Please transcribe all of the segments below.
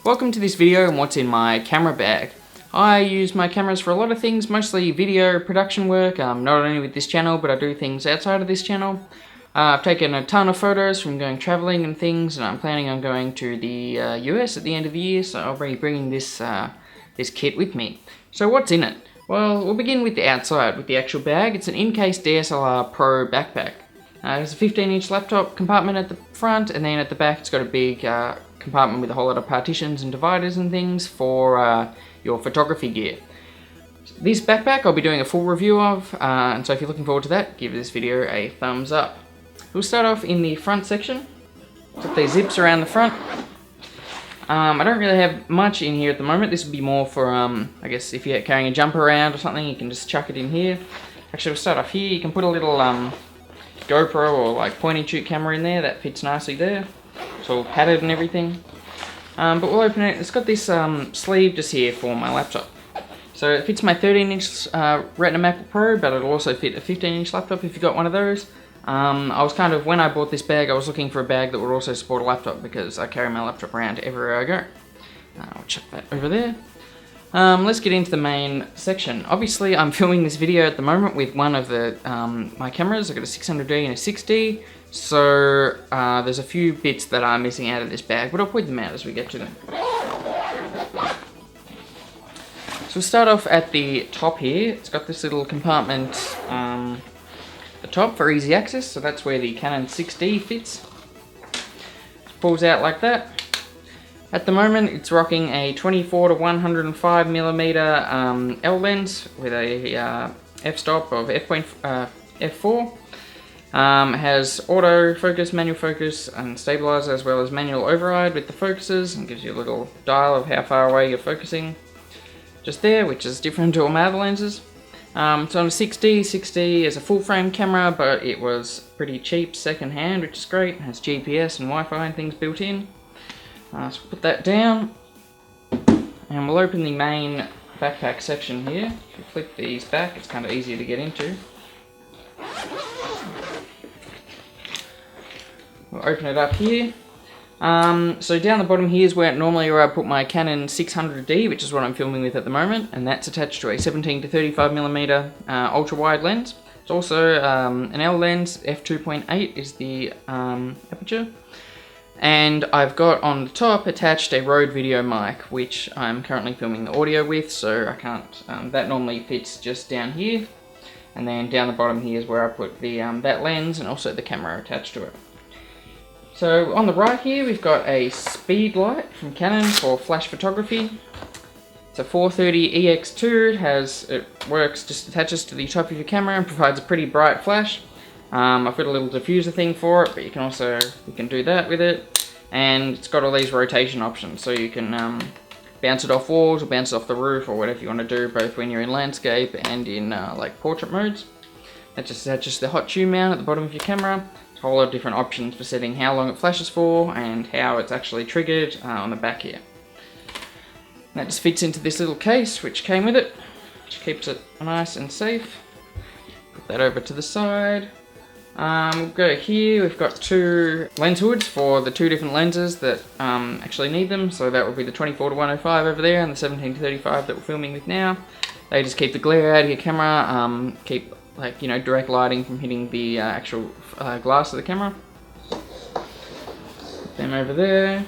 Welcome to this video on what's in my camera bag. I use my cameras for a lot of things, mostly video production work, not only with this channel, but I do things outside of this channel. I've taken a ton of photos from going traveling and things, and I'm planning on going to the US at the end of the year, so I'll be bringing this kit with me. So what's in it? Well, we'll begin with the outside, with the actual bag. It's an in-case DSLR Pro backpack. There's a 15-inch laptop compartment at the front, and then at the back it's got a big compartment with a whole lot of partitions and dividers and things for your photography gear. This backpack I'll be doing a full review of, and so if you're looking forward to that, give this video a thumbs up. We'll start off in the front section. Got these zips around the front. I don't really have much in here at the moment. This would be more for, I guess if you're carrying a jumper around or something, you can just chuck it in here. Actually, we'll start off here. You can put a little GoPro or like point and shoot camera in there. That fits nicely there. It's all padded and everything. But we'll open it. It's got this sleeve just here for my laptop. So it fits my 13-inch Retina MacBook Pro, but it'll also fit a 15-inch laptop if you've got one of those. I was kind of, when I bought this bag, I was looking for a bag that would also support a laptop because I carry my laptop around everywhere I go. I'll chuck that over there. Let's get into the main section. Obviously, I'm filming this video at the moment with one of the my cameras. I've got a 600D and a 6D, so there's a few bits that are missing out of this bag, but I'll point them out as we get to them. So we'll start off at the top here. It's got this little compartment at the top for easy access, so that's where the Canon 6D fits. It pulls out like that. At the moment, it's rocking a 24 to 105 millimeter L lens with a f-stop of f4. Has auto focus, manual focus, and stabilizer, as well as manual override with the focuses, and gives you a little dial of how far away you're focusing. Just there, which is different to all my other lenses. It's on a 6D. 6D is a full frame camera, but it was pretty cheap second hand, which is great. It has GPS and Wi-Fi and things built in. So put that down, and we'll open the main backpack section here. If you flip these back, it's kind of easier to get into. We'll open it up here. So down the bottom here is where I put my Canon 600D, which is what I'm filming with at the moment, and that's attached to a 17 to 35 millimeter ultra wide lens. It's also an L lens. f2.8 is the aperture. And I've got on the top attached a Rode video mic, which I'm currently filming the audio with, so I can't, that normally fits just down here. And then down the bottom here is where I put the that lens and also the camera attached to it. So on the right here we've got a speed light from Canon for flash photography. It's a 430 EX2, it works, just attaches to the top of your camera and provides a pretty bright flash. I've got a little diffuser thing for it, but you can do that with it. And it's got all these rotation options, so you can bounce it off walls or bounce it off the roof or whatever you want to do, both when you're in landscape and in like portrait modes. That just attaches the hot shoe mount at the bottom of your camera. There's a whole lot of different options for setting how long it flashes for and how it's actually triggered on the back here. And that just fits into this little case which came with it, which keeps it nice and safe. Put that over to the side. We'll go here. We've got two lens hoods for the two different lenses that actually need them. So that would be the 24 to 105 over there and the 17 to 35 that we're filming with now. They just keep the glare out of your camera, keep direct lighting from hitting the actual glass of the camera. Put them over there.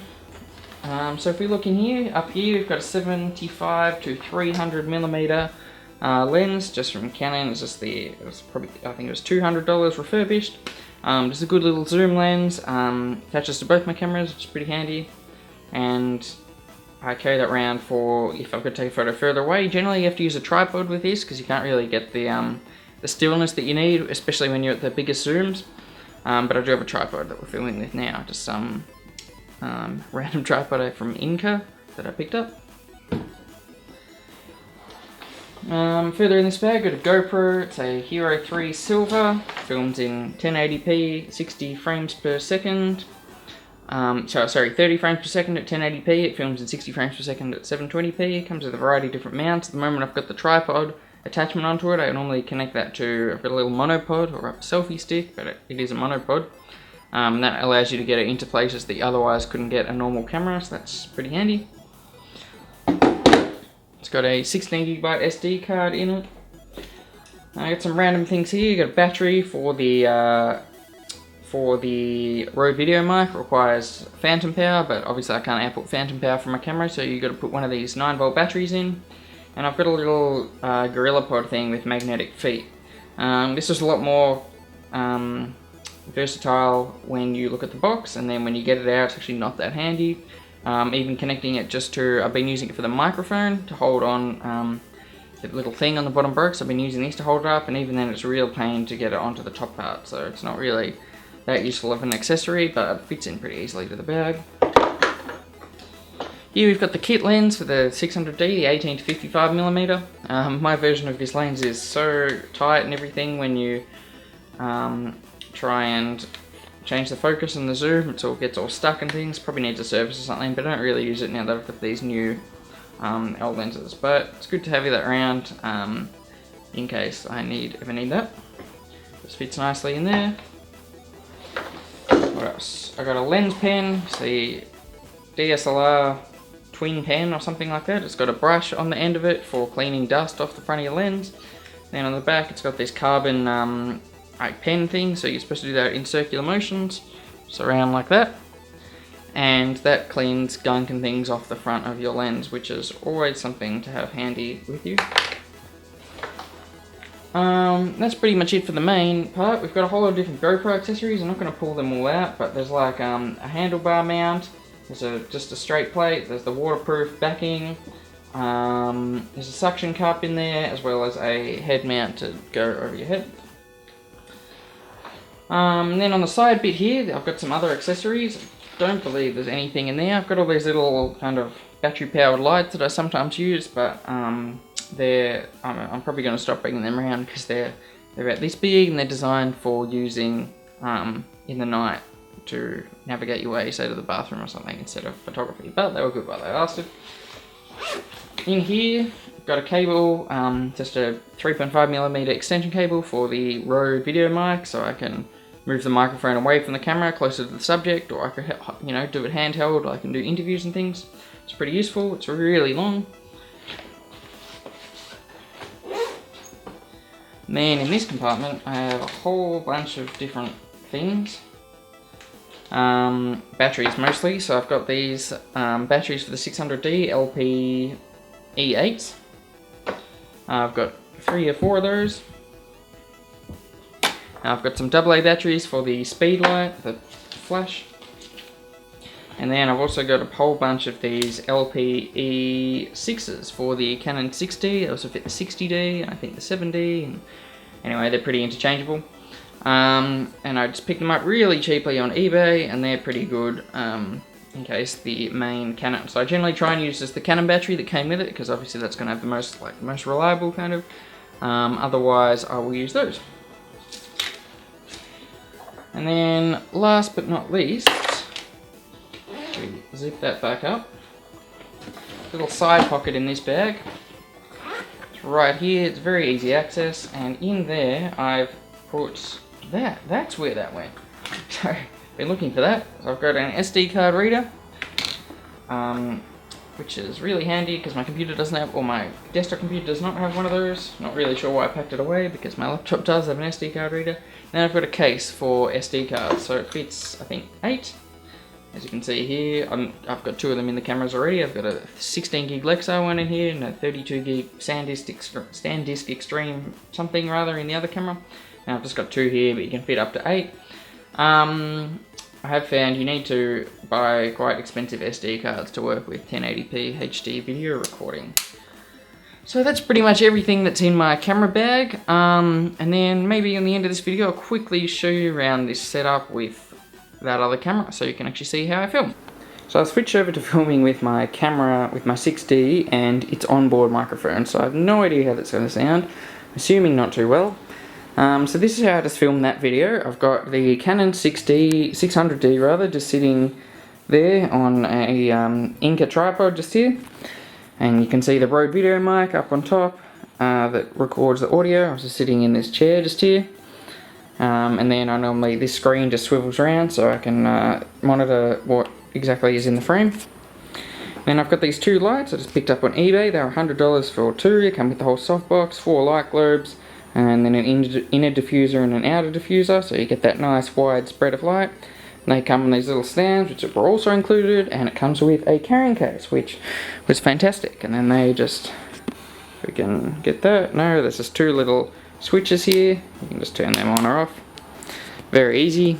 So if we look in here, up here we've got a 75 to 300 millimeter lens just from Canon. It's just I think it was $200 refurbished. Just a good little zoom lens. Attaches to both my cameras, which is pretty handy. And I carry that around for if I've got to take a photo further away. Generally, you have to use a tripod with this because you can't really get the stillness that you need, especially when you're at the biggest zooms. But I do have a tripod that we're filming with now. Just some random tripod from Inca that I picked up. Further in this bag, got a GoPro. It's a Hero 3 Silver, films in 1080p, 60 frames per second. 30 frames per second at 1080p. It films in 60 frames per second at 720p. It comes with a variety of different mounts. At the moment, I've got the tripod attachment onto it. I normally connect that to, I've got a little monopod or a selfie stick, but it is a monopod. That allows you to get it into places that you otherwise couldn't get a normal camera, so that's pretty handy. It's got a 16GB SD card in it. I got some random things here. You got a battery for the Rode video mic. It requires phantom power, but obviously I can't output phantom power from my camera, so you got to put one of these 9V batteries in. And I've got a little Gorilla Pod thing with magnetic feet. This is a lot more versatile when you look at the box, and then when you get it out, it's actually not that handy. Even connecting it just to, I've been using it for the microphone to hold on the little thing on the bottom broke, so I've been using these to hold it up, and even then it's a real pain to get it onto the top part, so it's not really that useful of an accessory, but it fits in pretty easily to the bag. Here we've got the kit lens for the 600D, the 18 to 55mm. My version of this lens is so tight and everything when you try and change the focus and the zoom, it all gets all stuck and things. Probably needs a service or something, but I don't really use it now that I've got these new L lenses. But it's good to have that around in case I ever need that. This fits nicely in there. What else? I got a lens pen. It's the DSLR twin pen or something like that. It's got a brush on the end of it for cleaning dust off the front of your lens. Then on the back it's got this carbon like pen thing, so you're supposed to do that in circular motions, just around like that. And that cleans gunk and things off the front of your lens, which is always something to have handy with you. That's pretty much it for the main part. We've got a whole lot of different GoPro accessories. I'm not going to pull them all out, but there's like a handlebar mount, there's just a straight plate, there's the waterproof backing, there's a suction cup in there, as well as a head mount to go over your head. And then on the side bit here, I've got some other accessories. Don't believe there's anything in there. I've got all these little kind of battery powered lights that I sometimes use, but I'm probably going to stop bringing them around because they're about this big and they're designed for using in the night to navigate your way, say to the bathroom or something, instead of photography. But they were good while they lasted. In here, I've got a cable, just a 3.5mm extension cable for the Rode video mic, so I can move the microphone away from the camera closer to the subject, or I could, do it handheld. I can do interviews and things. It's pretty useful. It's really long. And then in this compartment, I have a whole bunch of different things. Batteries mostly. So I've got these batteries for the 600D LP E8s. I've got 3 or 4 of those. I've got some AA batteries for the speed light, the flash. And then I've also got a whole bunch of these LP E6s for the Canon 6D. I also fit the 60D, and I think the 7D. And anyway, they're pretty interchangeable. And I just picked them up really cheaply on eBay, and they're pretty good in case the main Canon. So I generally try and use just the Canon battery that came with it, because obviously that's going to have the most reliable kind of. Otherwise, I will use those. And then, last but not least, zip that back up. Little side pocket in this bag. It's right here. It's very easy access, and in there I've put that. That's where that went. So, been looking for that. So I've got an SD card reader, which is really handy because my computer doesn't have, or my desktop computer does not have one of those. Not really sure why I packed it away because my laptop does have an SD card reader. Then I've got a case for SD cards, so it fits, I think, 8. As you can see here, I've got 2 of them in the cameras already. I've got a 16GB Lexo one in here and a 32GB SanDisk Extreme something rather in the other camera. Now I've just got 2 here, but you can fit up to 8. I have found you need to buy quite expensive SD cards to work with 1080p HD video recording. So that's pretty much everything that's in my camera bag. And then maybe on the end of this video, I'll quickly show you around this setup with that other camera so you can actually see how I film. So I'll switch over to filming with my camera, with my 6D and its onboard microphone. So I have no idea how that's going to sound, assuming not too well. So this is how I just filmed that video. I've got the Canon 600D rather, just sitting there on a Inca tripod just here. And you can see the Rode video mic up on top that records the audio. I was just sitting in this chair just here. And then this screen just swivels around so I can monitor what exactly is in the frame. Then I've got these two lights I just picked up on eBay. They were $100 for two. They come with the whole softbox, 4 light globes, and then an inner diffuser and an outer diffuser, so you get that nice wide spread of light. And they come in these little stands, which were also included, and it comes with a carrying case, which was fantastic. And then they just, we can get that. No, there's just 2 little switches here. You can just turn them on or off. Very easy.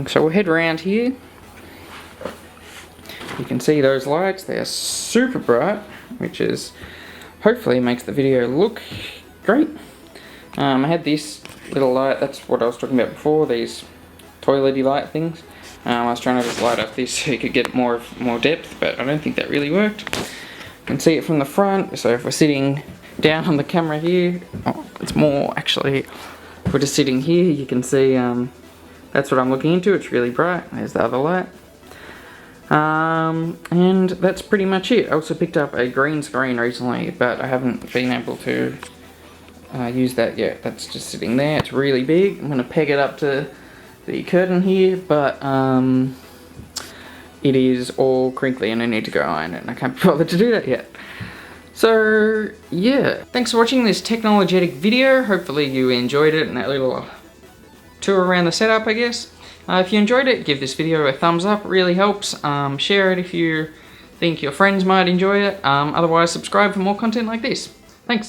So we'll head around here. You can see those lights, they're super bright, which is hopefully makes the video look great. I had this little light, that's what I was talking about before, these toilety light things. I was trying to just light up this so you could get more depth, but I don't think that really worked. You can see it from the front, so if we're sitting down on the camera here, it's more actually, if we're just sitting here, you can see that's what I'm looking into. It's really bright. There's the other light. And that's pretty much it. I also picked up a green screen recently, but I haven't been able to use that yet. That's just sitting there. It's really big. I'm going to peg it up to the curtain here, but it is all crinkly and I need to go iron it, and I can't be bothered to do that yet. So yeah, thanks for watching this Technologetic video. Hopefully you enjoyed it and that little tour around the setup, I guess. If you enjoyed it, give this video a thumbs up, it really helps. Share it if you think your friends might enjoy it. Otherwise, subscribe for more content like this.